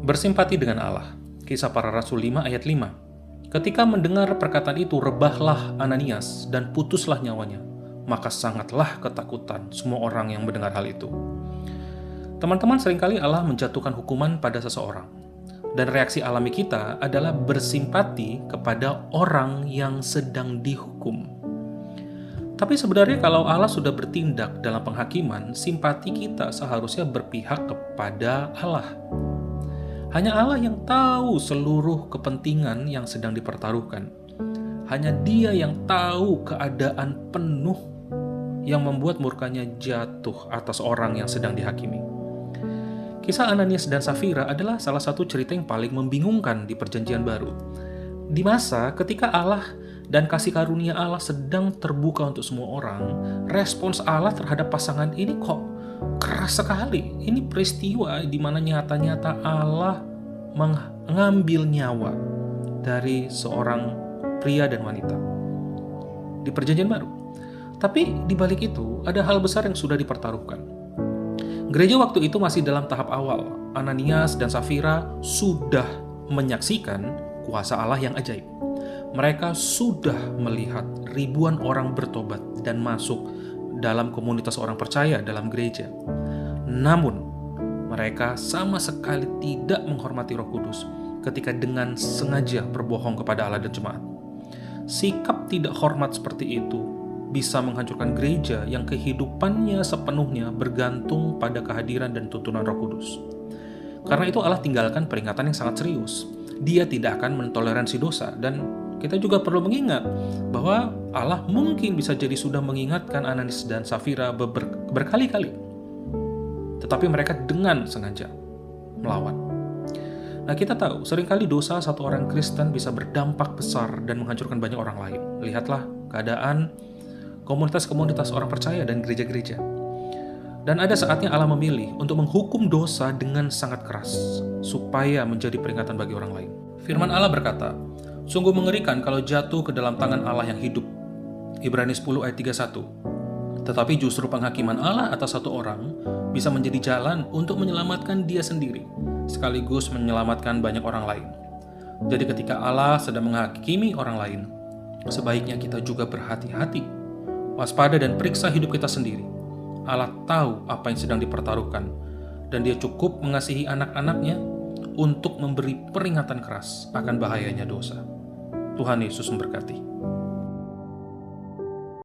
Bersimpati dengan Allah. Kisah Para Rasul 5 ayat 5. Ketika mendengar perkataan itu, rebahlah Ananias dan putuslah nyawanya. Maka sangatlah ketakutan semua orang yang mendengar hal itu. Teman-teman, seringkali Allah menjatuhkan hukuman pada seseorang. Dan reaksi alami kita adalah bersimpati kepada orang yang sedang dihukum. Tapi sebenarnya kalau Allah sudah bertindak dalam penghakiman, simpati kita seharusnya berpihak kepada Allah. Hanya Allah yang tahu seluruh kepentingan yang sedang dipertaruhkan. Hanya Dia yang tahu keadaan penuh yang membuat murkanya jatuh atas orang yang sedang dihakimi. Kisah Ananias dan Safira adalah salah satu cerita yang paling membingungkan di Perjanjian Baru. Di masa ketika Allah dan kasih karunia Allah sedang terbuka untuk semua orang, respons Allah terhadap pasangan ini kok keras sekali. Ini peristiwa di mana nyata-nyata Allah mengambil nyawa dari seorang pria dan wanita di Perjanjian Baru. Tapi di balik itu ada hal besar yang sudah dipertaruhkan. Gereja waktu itu masih dalam tahap awal. Ananias dan Safira sudah menyaksikan kuasa Allah yang ajaib. Mereka sudah melihat ribuan orang bertobat dan masuk dalam komunitas orang percaya dalam gereja. Namun, mereka sama sekali tidak menghormati Roh Kudus ketika dengan sengaja berbohong kepada Allah dan jemaat. Sikap tidak hormat seperti itu bisa menghancurkan gereja yang kehidupannya sepenuhnya bergantung pada kehadiran dan tuntunan Roh Kudus. Karena itu Allah tinggalkan peringatan yang sangat serius. Dia tidak akan mentoleransi dosa, dan kita juga perlu mengingat bahwa Allah mungkin bisa jadi sudah mengingatkan Ananias dan Safira berkali-kali. Tetapi mereka dengan sengaja melawan. Nah, kita tahu seringkali dosa satu orang Kristen bisa berdampak besar dan menghancurkan banyak orang lain. Lihatlah keadaan komunitas-komunitas orang percaya dan gereja-gereja. Dan ada saatnya Allah memilih untuk menghukum dosa dengan sangat keras, supaya menjadi peringatan bagi orang lain. Firman Allah berkata, "Sungguh mengerikan kalau jatuh ke dalam tangan Allah yang hidup." Ibrani 10 ayat 31. Tetapi justru penghakiman Allah atas satu orang bisa menjadi jalan untuk menyelamatkan dia sendiri, sekaligus menyelamatkan banyak orang lain. Jadi ketika Allah sedang menghakimi orang lain, sebaiknya kita juga berhati-hati, waspada dan periksa hidup kita sendiri. Allah tahu apa yang sedang dipertaruhkan, dan Dia cukup mengasihi anak-anaknya untuk memberi peringatan keras akan bahayanya dosa. Tuhan Yesus memberkati.